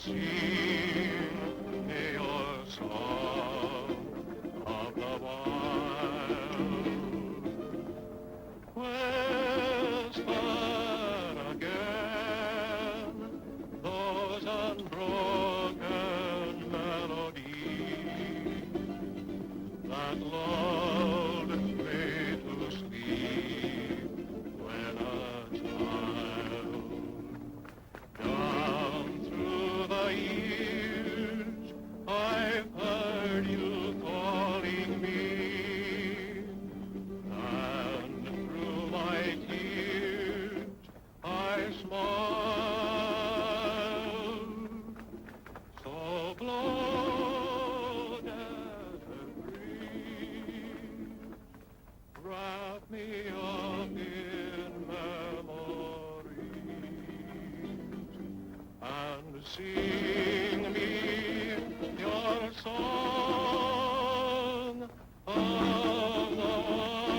sing me your song of the wild. Whisper again those unbroken melodies that lulled me to sleep when a child. Down through the years, I've heard you calling me, and through my tears, I smiled. So blow, desert breeze, wrap me up in memories, and sing me your song of the wild.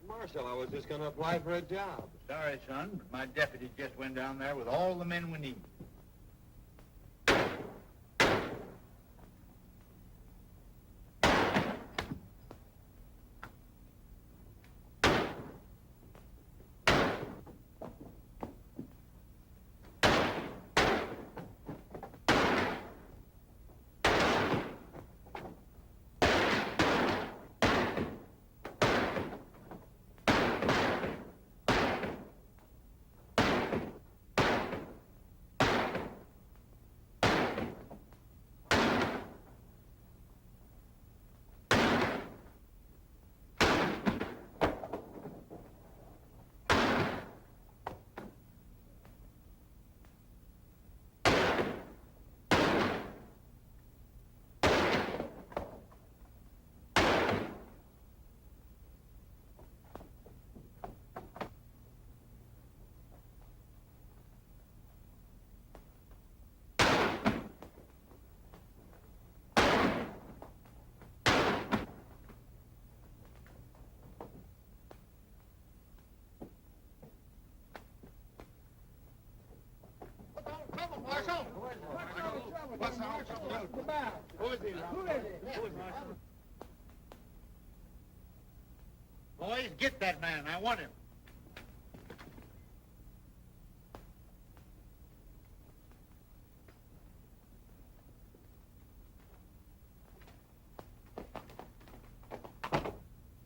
Marshal, I was just going to apply for a job. Sorry, son, but my deputy just went down there with all the men we need. Marshal! What's our trouble? Who is he? Who is Marshal? Boys, get that man. I want him.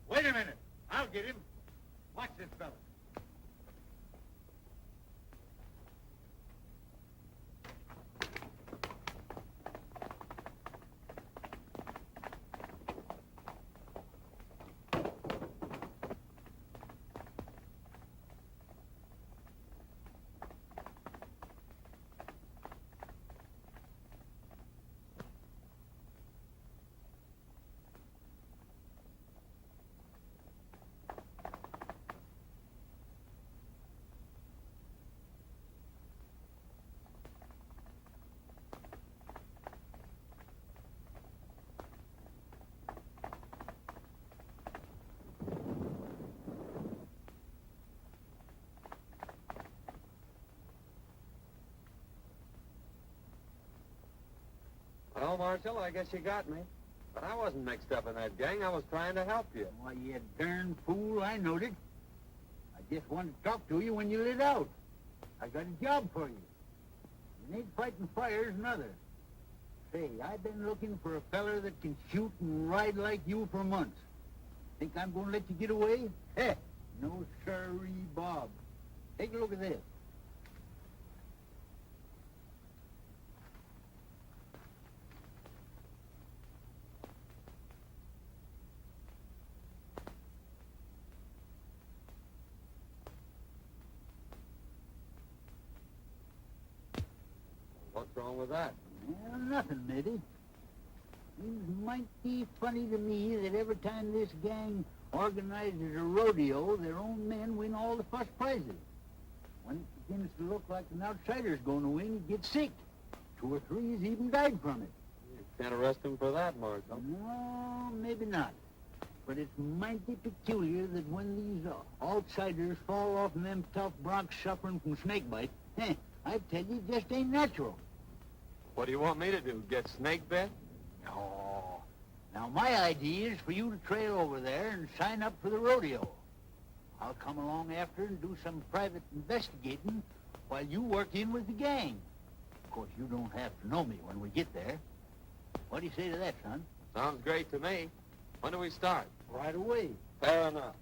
Wait a minute. I'll get him. Watch this fellow. Well, Marshal, I guess you got me. But I wasn't mixed up in that gang. I was trying to help you. Why, you darn fool, I knowed it. I just wanted to talk to you when you lit out. I got a job for you. You ain't fighting fires, another. Say, I've been looking for a feller that can shoot and ride like you for months. Think I'm going to let you get away? Heh, no sirree, Bob. Take a look at this. What's wrong with that? Well, nothing, maybe. Seems mighty funny to me that every time this gang organizes a rodeo, their own men win all the first prizes. When it begins to look like an outsider's going to win, he gets sick. 2 or 3 has even died from it. You can't arrest him for that, Marshal. No, maybe not. But it's mighty peculiar that when these outsiders fall off in them tough broncs suffering from snake bite, I tell you, it just ain't natural. What do you want me to do, get snake bit? No. Now, my idea is for you to trail over there and sign up for the rodeo. I'll come along after and do some private investigating while you work in with the gang. Of course, you don't have to know me when we get there. What do you say to that, son? Sounds great to me. When do we start? Right away. Fair enough.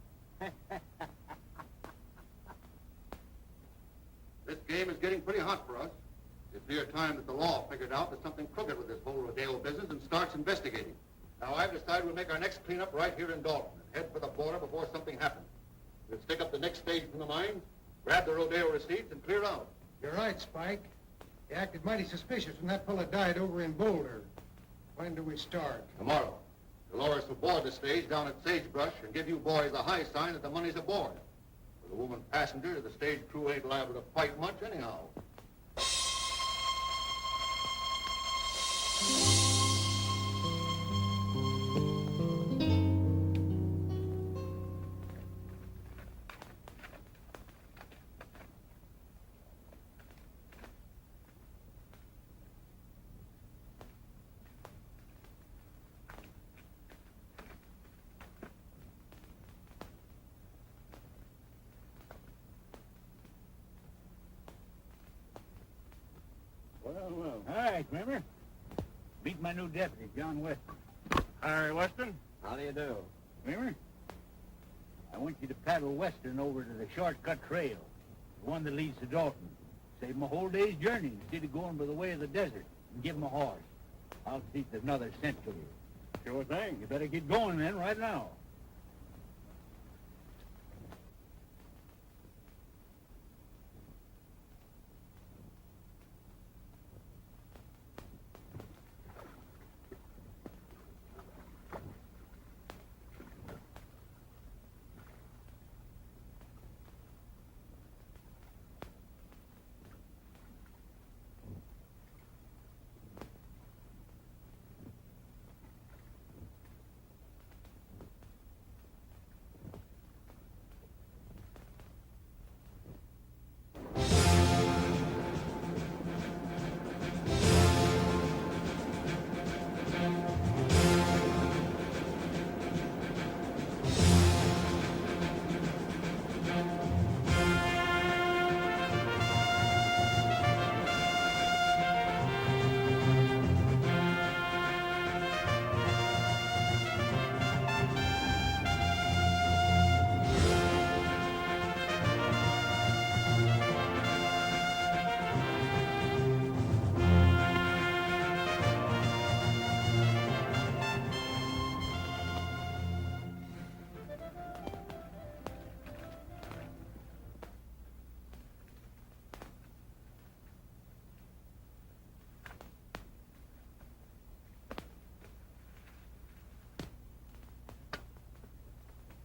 This game is getting pretty hot for us. It's near time that the law figured out there's something crooked with this whole Rodeo business and starts investigating. Now, I've decided we'll make our next cleanup right here in Dalton and head for the border before something happens. We'll stick up the next stage from the mine, grab the Rodeo receipts, and clear out. You're right, Spike. You acted mighty suspicious when that fella died over in Boulder. When do we start? Tomorrow. The lawyers will board the stage down at Sagebrush and give you boys the high sign that the money's aboard. For the woman passenger, the stage crew ain't liable to fight much anyhow. Well. All right, remember? Meet my new deputy, John Weston. Harry Weston? How do you do? Remember? I want you to paddle western over to the shortcut trail, the one that leads to Dalton. Save him a whole day's journey instead of going by the way of the desert, and give him a horse. I'll see if there's another sent to you. Sure thing. You better get going then, right now.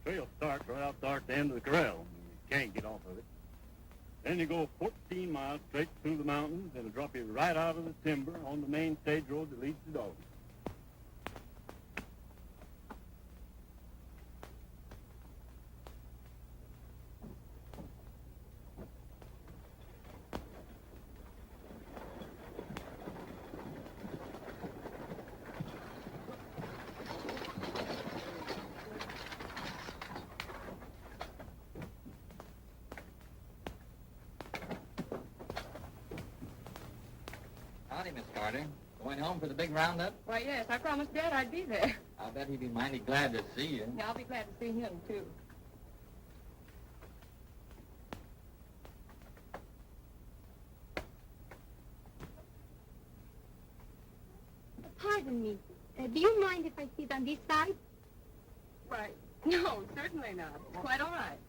Trail starts right out there at the end of the corral. You can't get off of it. Then you go 14 miles straight through the mountains, and it'll drop you right out of the timber on the main stage road that leads to Dalton. Howdy, Miss Carter. Going home for the big roundup? Why, yes, I promised Dad I'd be there. I'll bet he'd be mighty glad to see you. Yeah, I'll be glad to see him, too. Pardon me. Do you mind if I sit on this side? Why, no, certainly not. It's quite all right.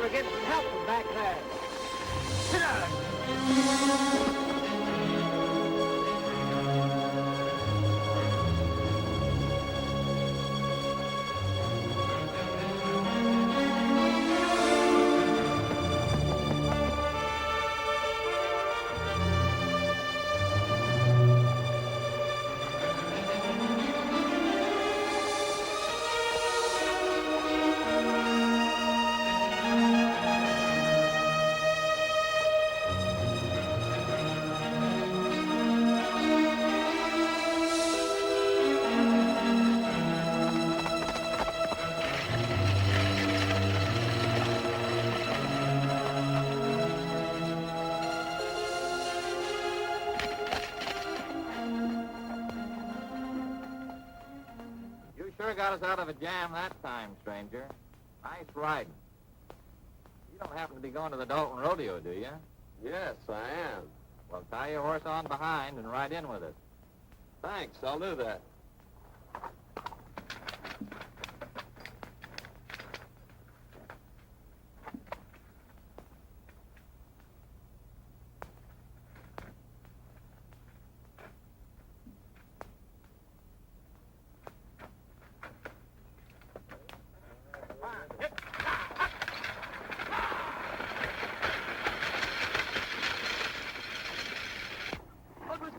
We're getting some help from back there. Sit down. Sure got us out of a jam that time, stranger. Nice riding. You don't happen to be going to the Dalton Rodeo, do you? Yes, I am. Well, tie your horse on behind and ride in with us. Thanks, I'll do that.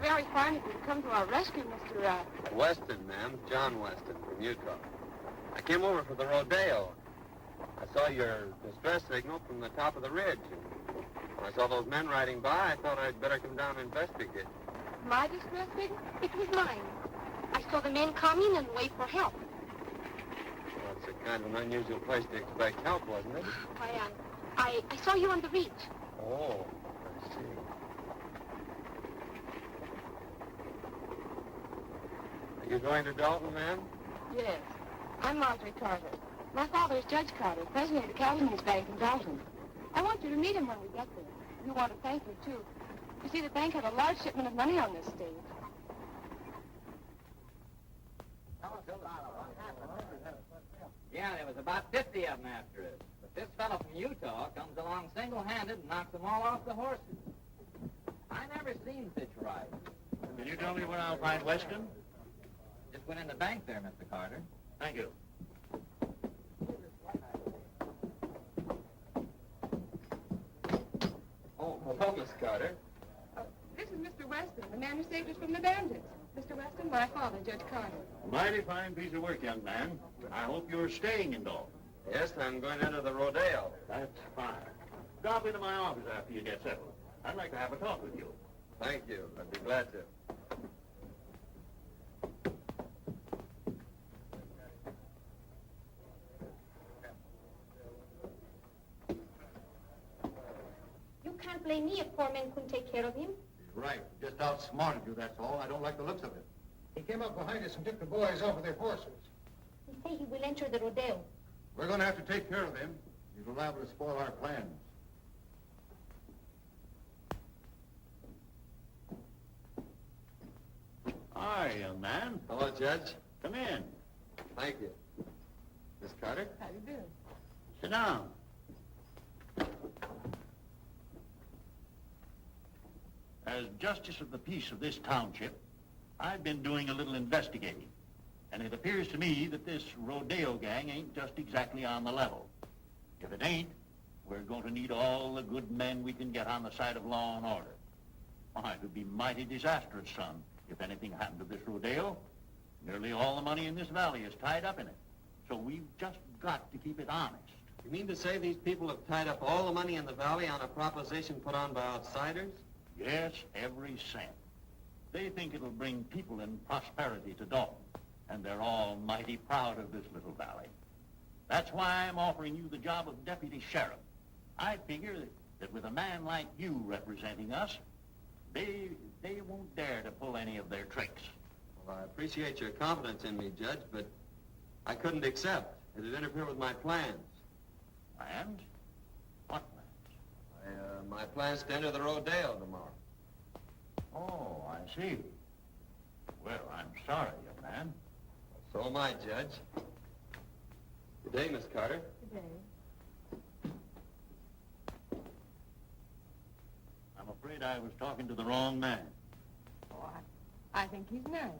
Very fine if you'd come to our rescue, Mr. Weston, ma'am. John Weston from Utah. I came over for the rodeo. I saw your distress signal from the top of the ridge. And when I saw those men riding by, I thought I'd better come down and investigate. My distress signal? It was mine. I saw the men coming and wait for help. Well, it's a kind of an unusual place to expect help, wasn't it? Why, I saw you on the reach. Oh, I see. Are you going to Dalton, ma'am? Yes. I'm Marjorie Carter. My father is Judge Carter, president of the Cattlemen's Bank in Dalton. I want you to meet him when we get there. You want to thank me, too. You see, the bank had a large shipment of money on this stage. Yeah, there was about 50 of them after it. But this fellow from Utah comes along single-handed and knocks them all off the horses. I never seen such ride. Can you tell me where I'll find Weston? Just went in the bank there, Mr. Carter. Thank you. Oh, hello, Miss Carter. This is Mr. Weston, the man who saved us from the bandits. Mr. Weston, my father, Judge Carter. Mighty fine piece of work, young man. I hope you're staying in Dalton. Yes, I'm going into the Rodeo. That's fine. Drop into my office after you get settled. I'd like to have a talk with you. Thank you. I'd be glad to. You can't blame me if poor men couldn't take care of him. He's right. He just outsmarted you, that's all. I don't like the looks of it. He came up behind us and took the boys off of their horses. He say he will enter the rodeo. We're going to have to take care of him. He's liable to spoil our plans. Hi, young man. Hello, Judge. Come in. Thank you. Miss Carter? How do you do? Sit down. As justice of the peace of this township, I've been doing a little investigating. And it appears to me that this Rodeo gang ain't just exactly on the level. If it ain't, we're going to need all the good men we can get on the side of law and order. Why, it would be mighty disastrous, son, if anything happened to this rodeo. Nearly all the money in this valley is tied up in it. So we've just got to keep it honest. You mean to say these people have tied up all the money in the valley on a proposition put on by outsiders? Yes, every cent. They think it'll bring people and prosperity to Dalton, and they're all mighty proud of this little valley. That's why I'm offering you the job of deputy sheriff. I figure that with a man like you representing us, they won't dare to pull any of their tricks. Well, I appreciate your confidence in me, Judge, but I couldn't accept. It'd interfere with my plans. Plans? What plans? My plans to enter the Rodeo tomorrow. Oh, I see. Well, I'm sorry, young man. So am I, Judge. Good day, Miss Carter. Good day. I'm afraid I was talking to the wrong man. Oh, I think he's nice.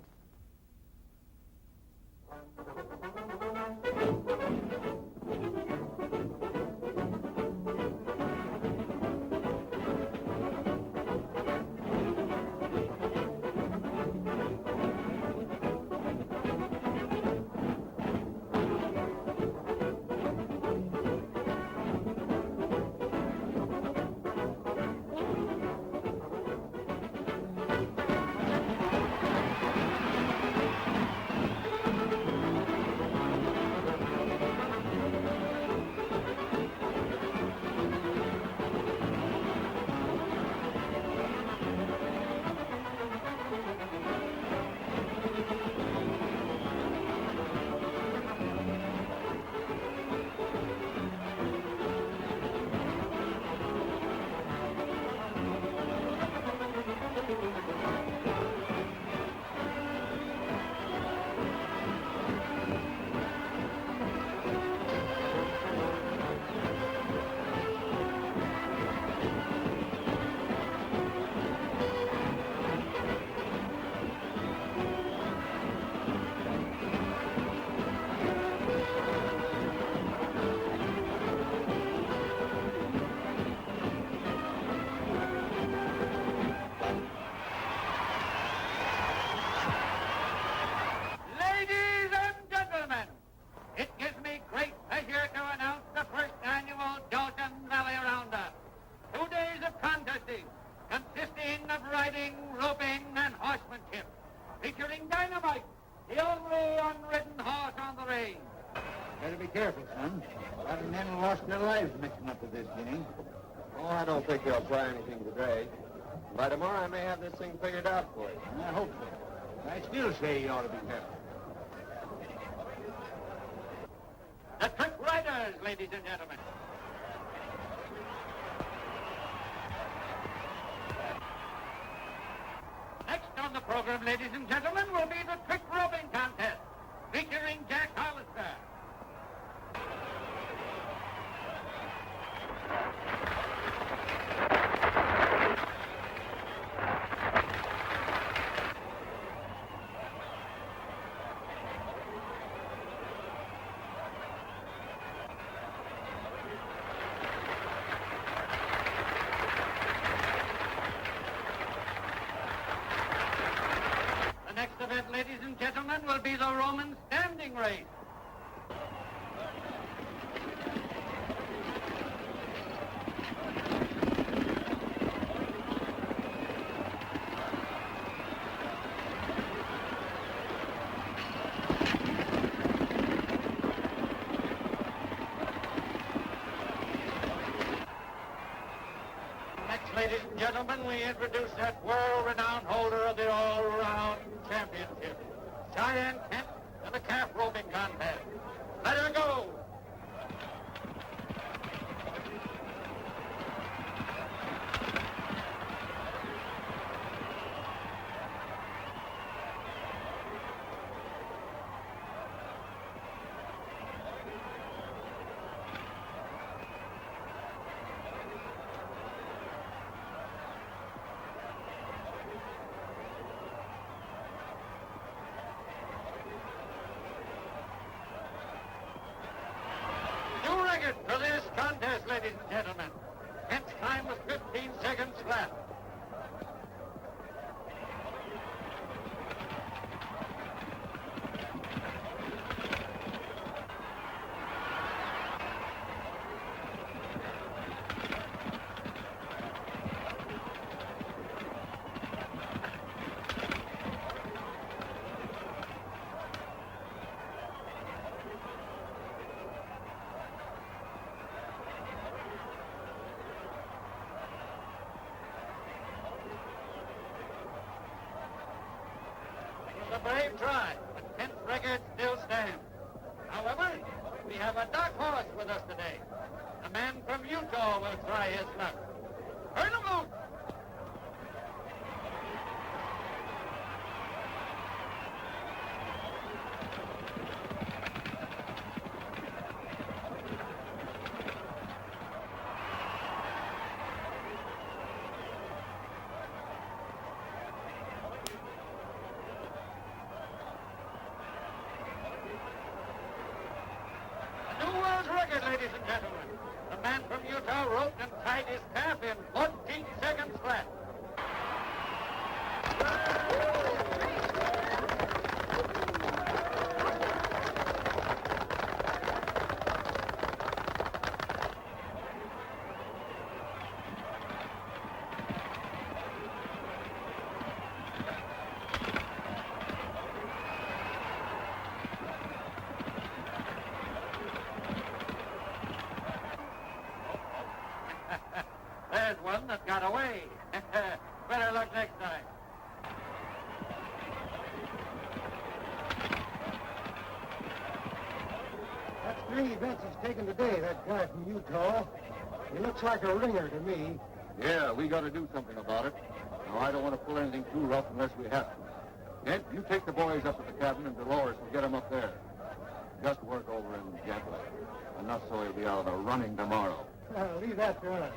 featuring Dynamite, the only unridden horse on the range. Better be careful, son. A lot of men lost their lives mixing up with this gang. Oh, I don't think they'll try anything today. By tomorrow, I may have this thing figured out for you. I hope so. I still say you ought to be careful. The Trick Riders, ladies and gentlemen. Next on the program, ladies and gentlemen, will be the Trick Roping Contest, featuring Jack Hollister. The next event, ladies and gentlemen, will be the Roman standing race. Next, ladies and gentlemen, we introduce that world-renowned holder of the all-around championship, Cheyenne Kent, to the calf roping contest. Let her go! For this contest, ladies and gentlemen. Kent's time was 15 seconds flat. A brave try, but Kent's record still stands. However, we have a dark horse with us today. A man from Utah will try his luck. Turn him loose! Ladies and gentlemen, the man from Utah roped and tied his calf in 14 seconds flat. There's one that got away. Better luck next time. That's 3 events he's taken today, that guy from Utah. He looks like a ringer to me. Yeah, we got to do something about it. Now, I don't want to pull anything too rough unless we have to. Kent, you take the boys up to the cabin and Dolores will get them up there. Just work over him gently. Enough so he'll be out of the running tomorrow. Leave that to us.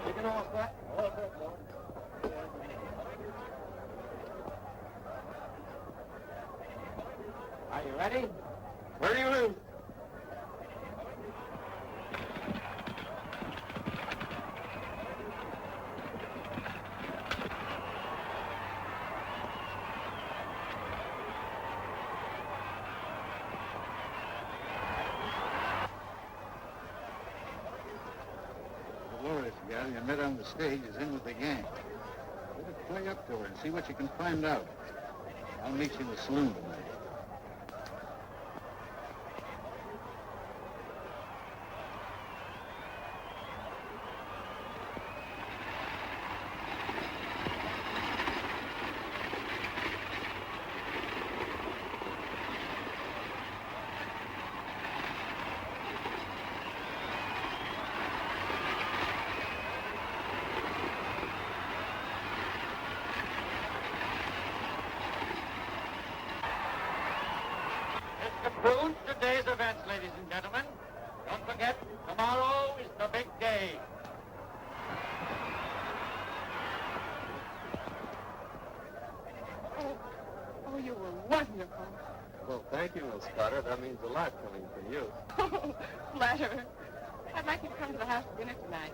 Taking off that? tourist gal you met on the stage is in with the gang. Better play up to her and see what you can find out. I'll meet you in the saloon tonight. Concludes today's events, ladies and gentlemen. Don't forget, tomorrow is the big day. Oh, you were wonderful. Well, thank you, Miss Carter. That means a lot coming from you. Oh, flatterer. I'd like you to come to the house for dinner tonight.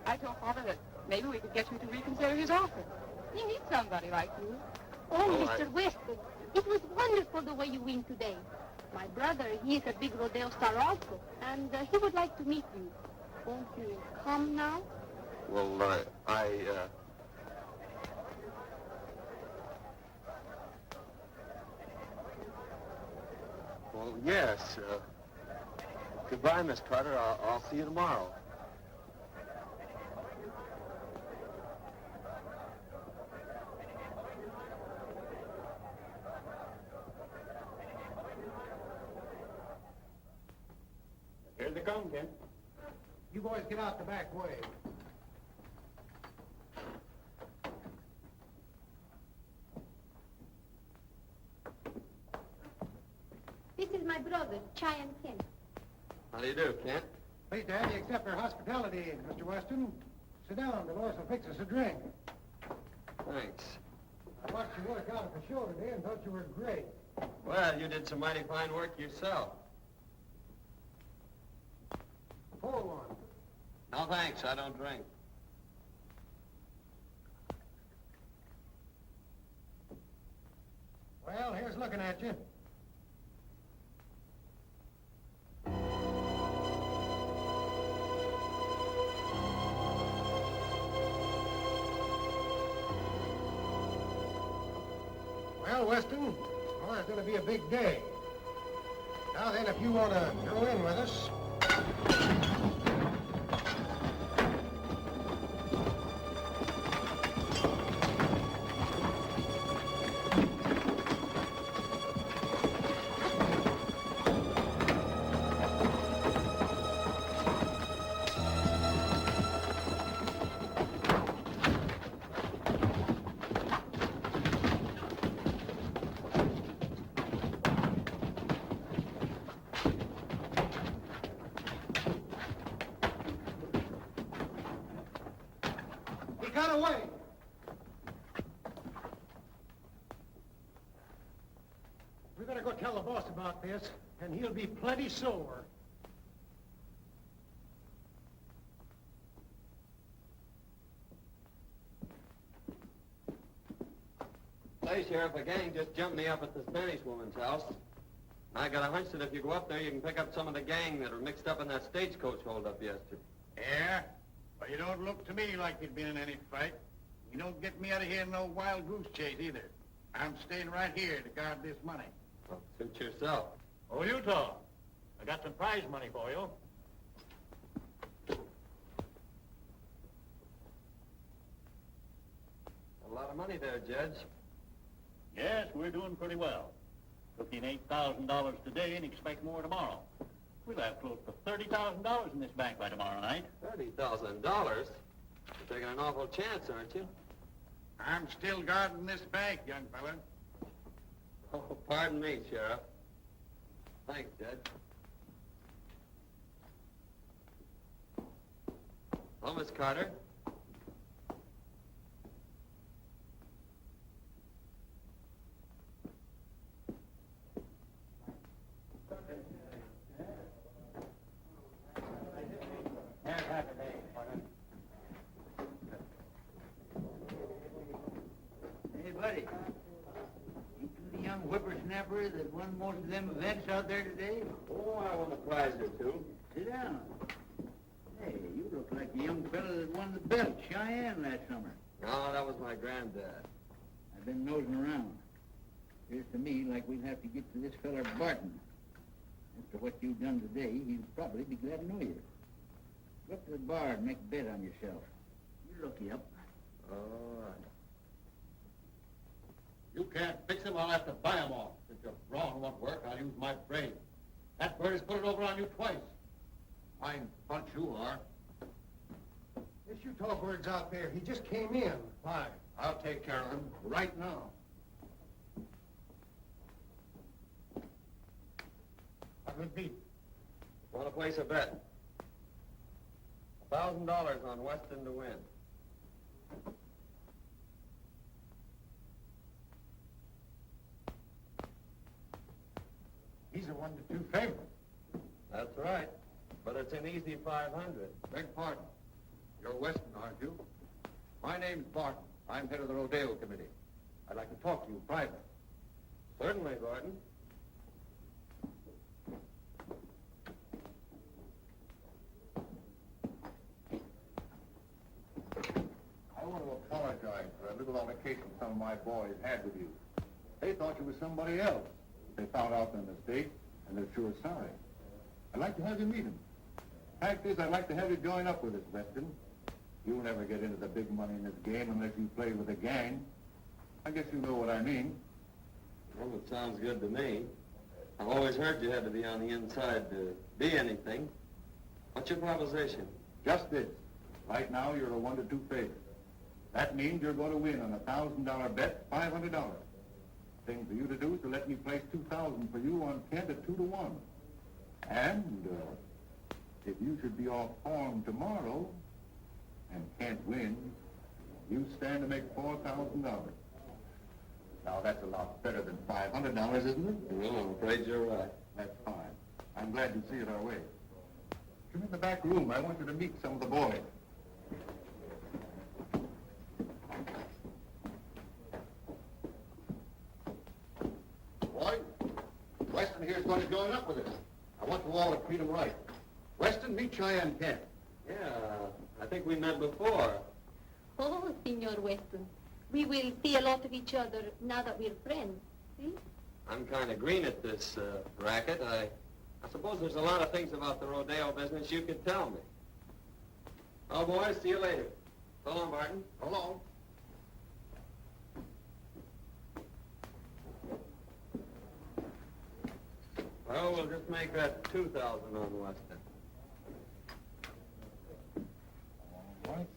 I told Father that maybe we could get you to reconsider his offer. He needs somebody like you. Oh, Oh, Mr. Weston, it was wonderful the way you win today. My brother, he is a big rodeo star also, and he would like to meet you. Won't you come now? Well, Well, yes. Goodbye, Miss Carter. I'll see you tomorrow. Here they come, Kent. You boys get out the back way. This is my brother, Chai and Ken. How do you do, Kent? Pleased to have you accept our hospitality, Mr. Weston. Sit down. Dolores will fix us a drink. Thanks. I watched you work out at the show today and thought you were great. Well, you did some mighty fine work yourself. Pour one. No, thanks. I don't drink. Well, here's looking at you. Well, Weston, tomorrow's going to be a big day. Now then, if you want to go in with us... Got away. We better go tell the boss about this, and he'll be plenty sore. Say, Sheriff, a gang just jumped me up at the Spanish woman's house. I got a hunch that if you go up there, you can pick up some of the gang that are mixed up in that stagecoach holdup yesterday. Yeah? Well, you don't look to me like you've been in any fight. You don't get me out of here in no wild goose chase either. I'm staying right here to guard this money. Well, suit yourself. Oh, Utah, I got some prize money for you. A lot of money there, Judge. Yes, we're doing pretty well. Took in $8,000 today and expect more tomorrow. We'll have close to $30,000 in this bank by tomorrow night. $30,000? You're taking an awful chance, aren't you? I'm still guarding this bank, young fella. Oh, pardon me, Sheriff. Thanks, Judge. Hello, Miss Carter. Hey, buddy. You the young whippersnapper that won most of them events out there today? Oh, I won a prize or two. Sit down. Hey, you look like the young fella that won the belt, Cheyenne, last summer. No, that was my granddad. I've been nosing around. Appears to me like we'll have to get to this feller Barton. After what you've done today, he'll probably be glad to know you. Go up to the bar and make a bet on yourself. You're lucky up. All right. You can't fix him, I'll have to buy him off. If your brawn won't work, I'll use my brain. That bird has put it over on you twice. Fine bunch you are. Yes, you talk words out there. He just came in. Fine. I'll take care of him right now. What would be? Want to place a bet? $1,000 on Weston to win. He's a 1-2 favorite. That's right. But it's an easy 500. Beg pardon. You're Weston, aren't you? My name's Barton. I'm head of the Rodeo Committee. I'd like to talk to you privately. Certainly, Gordon. I want to apologize for a little altercation some of my boys had with you. They thought you were somebody else. They found out their mistake, and they're sure sorry. I'd like to have you meet him. Fact is, I'd like to have you join up with us, Weston. You'll never get into the big money in this game unless you play with a gang. I guess you know what I mean. Well, it sounds good to me. I've always heard you had to be on the inside to be anything. What's your proposition? Just this. Right now, you're a 1-2 favorite. That means you're going to win on a $1,000 bet, $500. Thing for you to do is to let me place $2,000 for you on 10 to 2 to 1. And if you should be off form tomorrow and can't win, you stand to make $4,000. Now, that's a lot better than $500, isn't it? Well, I'm afraid you're right. That's fine. I'm glad you see it our way. Come in the back room. I want you to meet some of the boys. Boy, Weston here's going to join up with us. I want you all to treat him right. Weston, meet Cheyenne Kent. Yeah, I think we met before. Oh, Senor Weston. We will see a lot of each other now that we're friends. See? I'm kind of green at this racket. I suppose there's a lot of things about the rodeo business you could tell me. Oh, boys, see you later. So long, Barton. So long. Well, we'll just make that 2,000 on Weston. All right.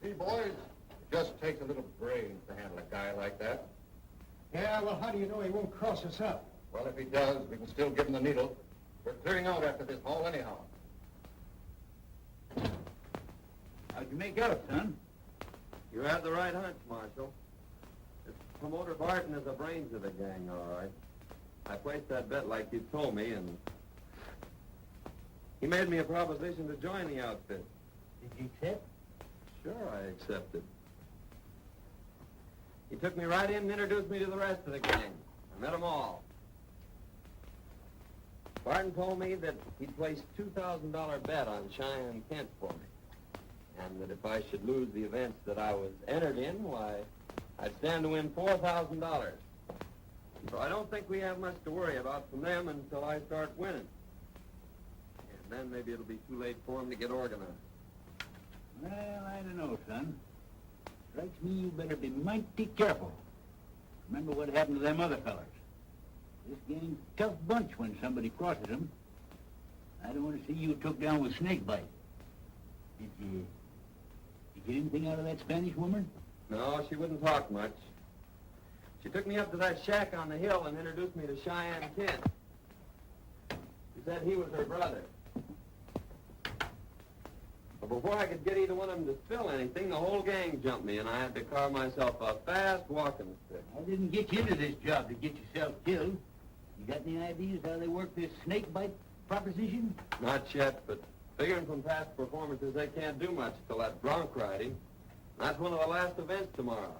See, boys, it just takes a little brains to handle a guy like that. Yeah, well, how do you know he won't cross us up? Well, if he does, we can still give him the needle. We're clearing out after this haul anyhow. How'd you make out, son? You had the right hunch, Marshal. This promoter Barton is the brains of the gang, all right. I placed that bet like you told me, and he made me a proposition to join the outfit. Did you accept? Sure, I accepted. He took me right in and introduced me to the rest of the gang. I met them all. Barton told me that he'd placed $2,000 bet on Cheyenne Kent for me. And that if I should lose the events that I was entered in, why, I'd stand to win $4,000. So I don't think we have much to worry about from them until I start winning. And then maybe it'll be too late for them to get organized. Well, I don't know, son. Strikes me you better be mighty careful. Remember what happened to them other fellers. This gang's a tough bunch when somebody crosses them. I don't want to see you took down with snakebite. Did you get anything out of that Spanish woman? No, she wouldn't talk much. She took me up to that shack on the hill and introduced me to Cheyenne Kent. She said he was her brother. But before I could get either one of them to spill anything, the whole gang jumped me, and I had to carve myself a fast walking stick. I didn't get you into this job to get yourself killed. You got any ideas how they work this snake bite proposition? Not yet, but Figuring from past performances, they can't do much till that bronc riding. That's one of the last events tomorrow.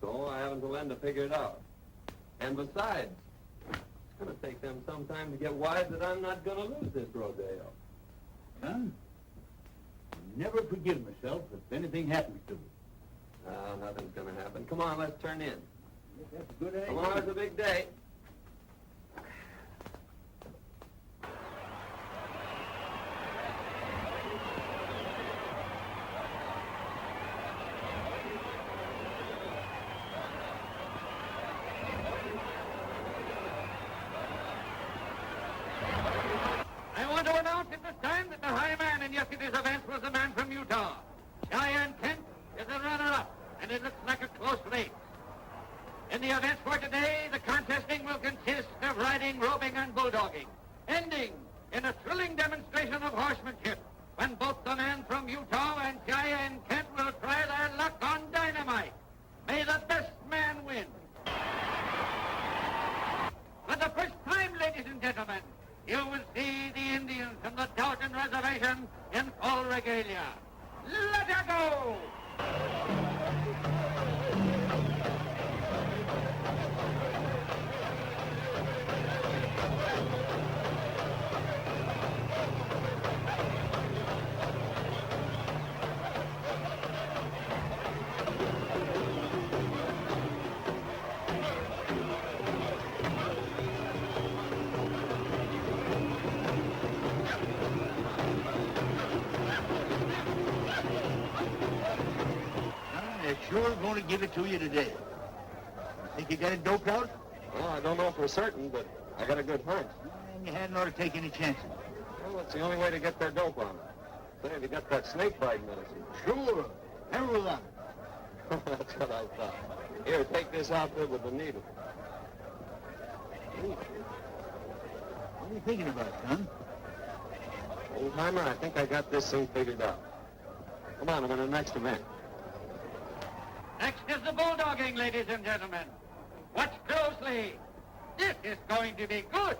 So I have until then to figure it out. And besides, it's going to take them some time to get wise that I'm not going to lose this rodeo. Son, I never forgive myself if anything happens to me. Nothing's going to happen. Come on, let's turn in. That's a good idea. Tomorrow's a big day. I want to announce at this time that the high man in yesterday's events was the man from Utah. Cheyenne Kent is a runner-up, and it looks like a close race. In the events for today, the contesting will consist of riding, roping, and bulldogging, ending in a thrilling demonstration of horsemanship when both the man from Utah and Cheyenne Kent will try their luck on dynamite. May the best man win. For the first time, ladies and gentlemen, you will see the Indians from the Dalton Reservation in full regalia. Let her go! They're sure going to give it to you today. Think you got it doped out? Well, I don't know for certain, but I got a good hunch. And you hadn't ought to take any chances. Well, it's the only way to get their dope on it. Say, have you got that snake bite medicine? Sure. Everyone on it. That's what I thought. Here, take this out there with the needle. What are you thinking about, son? Old timer, I think I got this thing figured out. Come on, I'm in the next event. Next is the bulldogging, ladies and gentlemen. Watch closely. This is going to be good.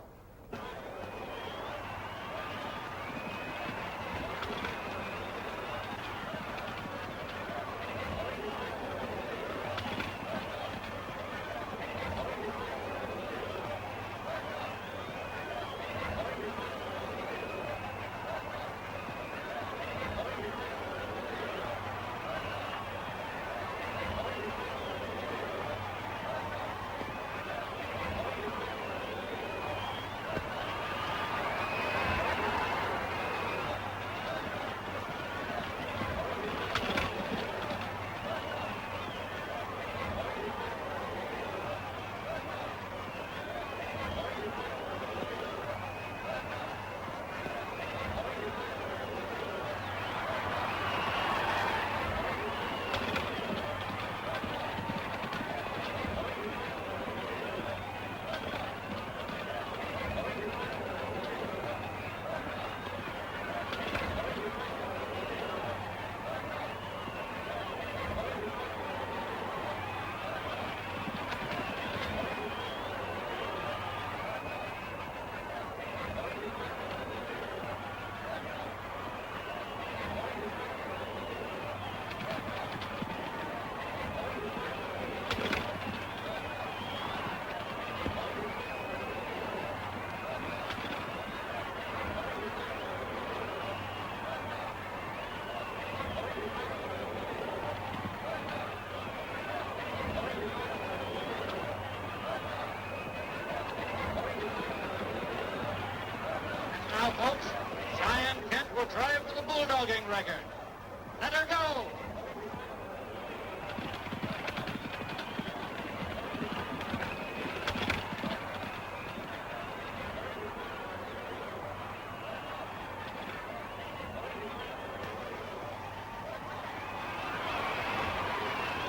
Now, folks, Cheyenne Kent will try for the bulldogging record. Let her go!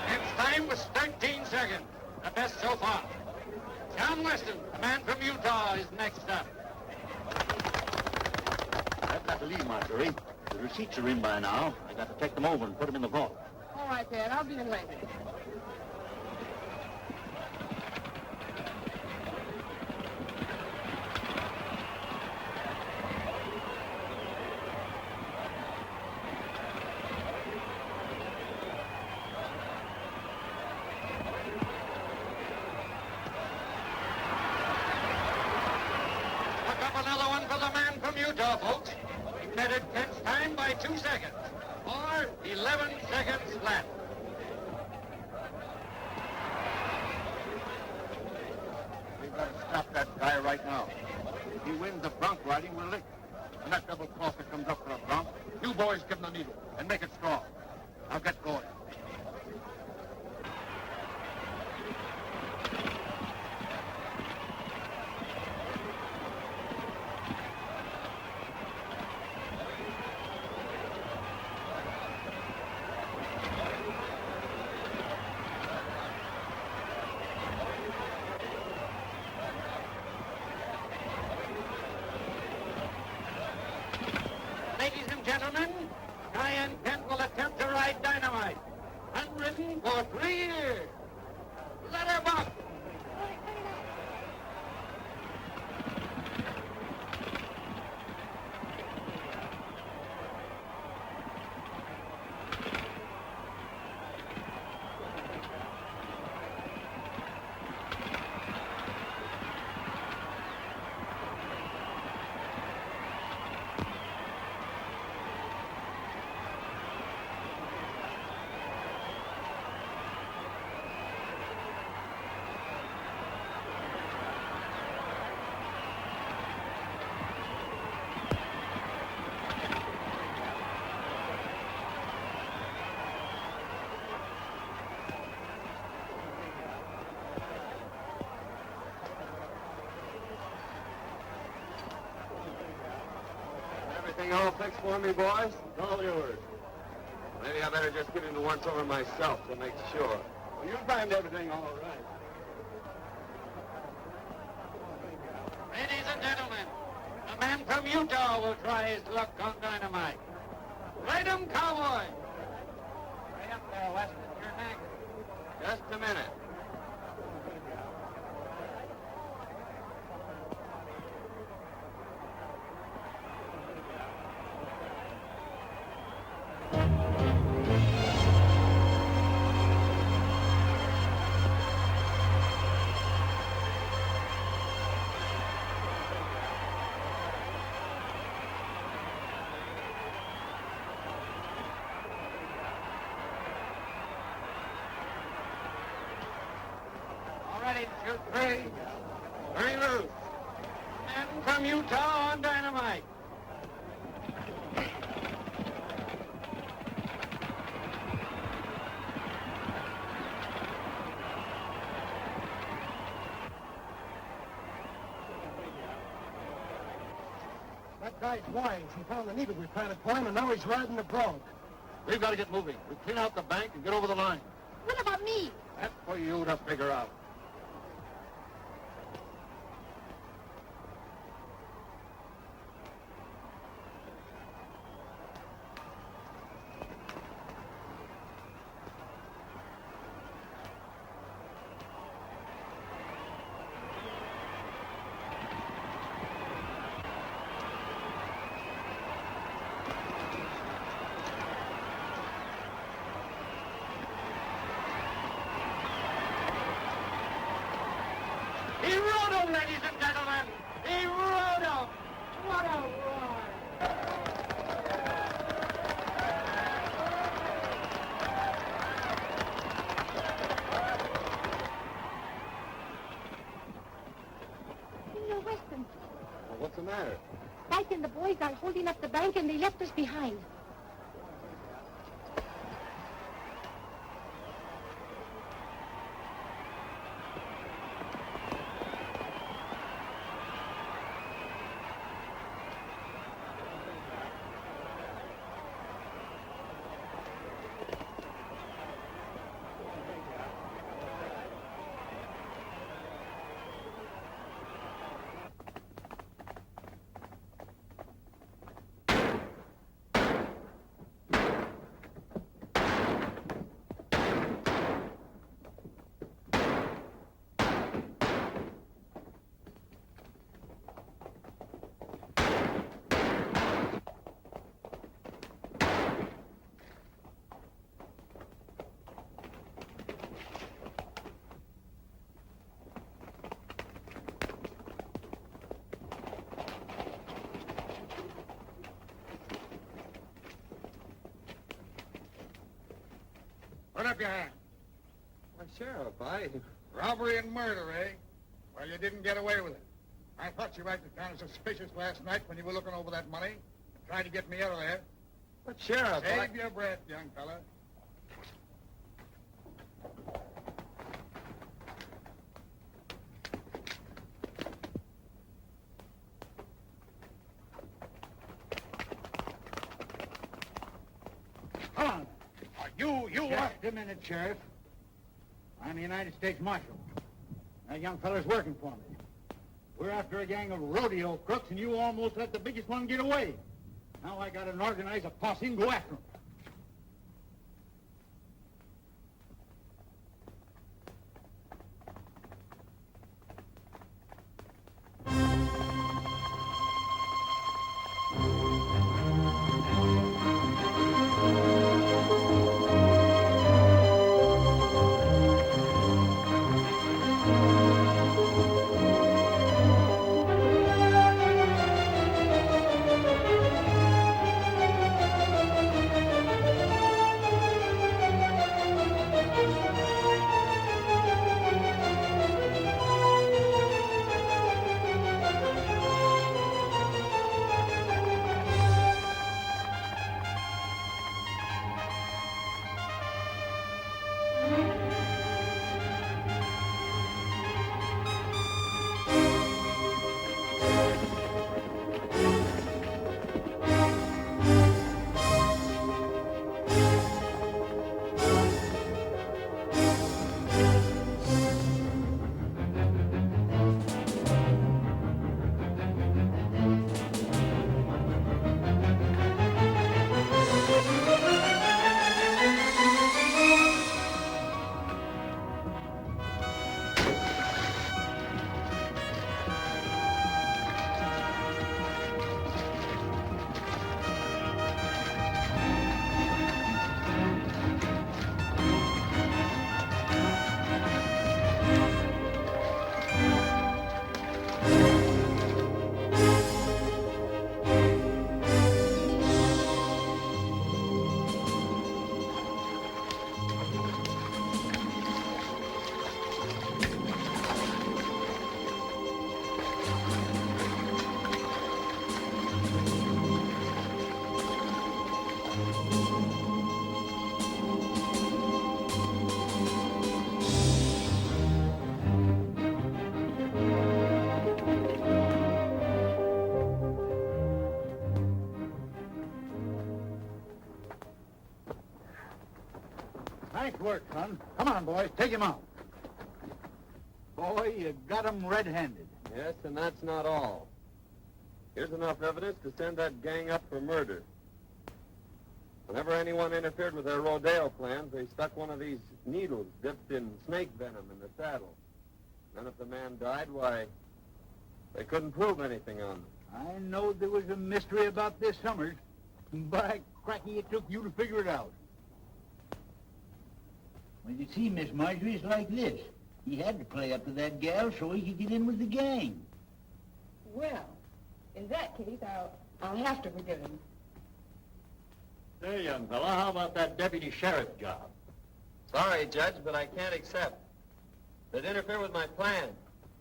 Its time was 13 seconds, the best so far. John Weston, the man from Utah, is next up. I've got to leave, Marjorie. The receipts are in by now. I got to take them over and put them in the vault. All right, Dad. I'll be in later. was a man from Utah, folks. He bettered Kent's time by 2 seconds, or 11 seconds flat. We've got to stop that guy right now. If he wins the bronc riding, we're licked. When that double crosser comes up for a bronc, you boys give him the needle and make it strong. Now get going. Ladies and gentlemen, Cheyenne Kent will attempt to ride Dynamite. Unridden for 3 years. Let her buck. Everything all fixed for me, boys? It's all yours. Maybe I better just give him the once-over myself to make sure. Well, you timed everything all right. Ladies and gentlemen, a man from Utah will try his luck on Dynamite. Ride him, cowboy. Hurry up there, Weston. You're next. Just a minute. All ready, shoot three. Turning loose. Man from Utah on Dynamite. That guy's wise. He found the needle we tried to climb, and now he's riding the bronc. We've got to get moving. We clean out the bank and get over the line. What about me? That's for you to figure out. He rode him, ladies and gentlemen. He rode him. What a ride. Senor Weston, Well, what's the matter? Mike and the boys are holding up the bank, and they left us behind. Put up your hand. Why, Sheriff, Robbery and murder, eh? Well, you didn't get away with it. I thought you acted kind of suspicious last night when you were looking over that money and trying to get me out of there. But, Sheriff, Save your breath, young fella. Come on. You Just a minute, Sheriff. I'm the United States Marshal. That young feller's working for me. We're after a gang of rodeo crooks, and you almost let the biggest one get away. Now I gotta organize a posse and go after him. Nice work, son. Come on, boys. Take him out. Boy, you got him red-handed. Yes, and that's not all. Here's enough evidence to send that gang up for murder. Whenever anyone interfered with their rodeo plans, they stuck one of these needles dipped in snake venom in the saddle. Then if the man died, why, they couldn't prove anything on him. I know there was a mystery about this Summers. By cracky, it took you to figure it out. Well, you see, Miss Marjorie, it's like this. He had to play up to that gal so he could get in with the gang. Well, in that case, I'll have to forgive him. Say, young fella, how about that deputy sheriff job? Sorry, Judge, but I can't accept. They'd interfere with my plans.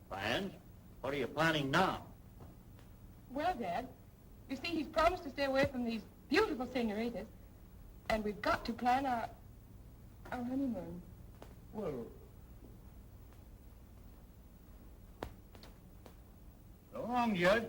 Plans? What are you planning now? Well, Dad, you see, he's promised to stay away from these beautiful senoritas, and we've got to plan our honeymoon. Well, So long, Judge.